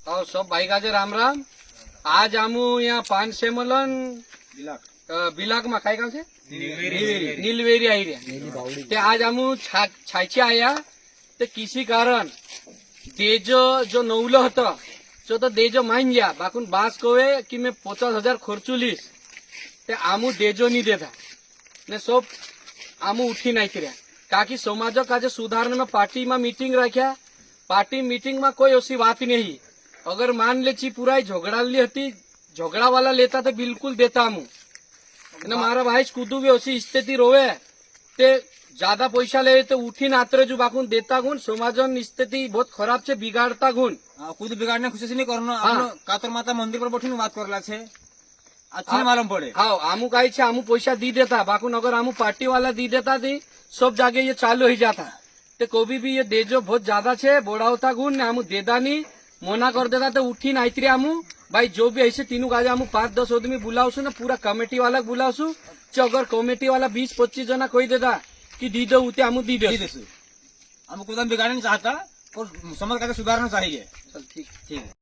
और सब भाई का जे राम राम। आज आमू यहाँ पान से मलन बिलाक मा काय गाव छे नीलवेरी आई रे ते आज आमू छायचे आया ते किसी कारण देजो जो नवलं होतं जो तो देजो मान गया बाकून बास कोवे कि मैं 50,000 खर्चुलीस ते आमू देजो नहीं देता ने सब आमू उठी नहीं कर्या काकि समाजो का सुधारने में पार्टी में मीटिंग रख्या। पार्टी मीटिंग में कोई ऐसी बात नहीं। अगर मान ले ची पूरा झगड़ा ली हती झगड़ा वाला लेता तो बिल्कुल देता आमू ने मारा भाई कूदू भी ऐसी स्थिति रोवे ते ज्यादा पैसा ले तो उठी नात्रे जो बाकून देता गुण समाजन स्थिति बहुत खराब छे बिगाड़ता गुण खुद बिगाड़ने खुशी नहीं करना। कातर माता मंदिर पर बैठी बात करला छे अच्छी मालूम पड़े। हाँ आमू कही छे आमू पैसा दी देता बाकून अगर आमू पार्टी वाला दी देता थी सब जाके ये चालू ही जाता ते कोई भी ये देजो बहुत ज्यादा छे बोड़ा होता गुण ने आमू देदा नहीं मोना कर देता तो उठी नाइत्री आमू भाई जो भी ऐसे तीनों काजे आमू 5-10 आदमी बुलावसु ना पूरा कमेटी वाला बुलावसु अगर कमेटी वाला 20-25 जना कोई देता कि दी दो उते आमू दी दे हम खुद बिगाड़ना चाहता और समाज का सुधारना चाहिए। चल ठीक ठीक।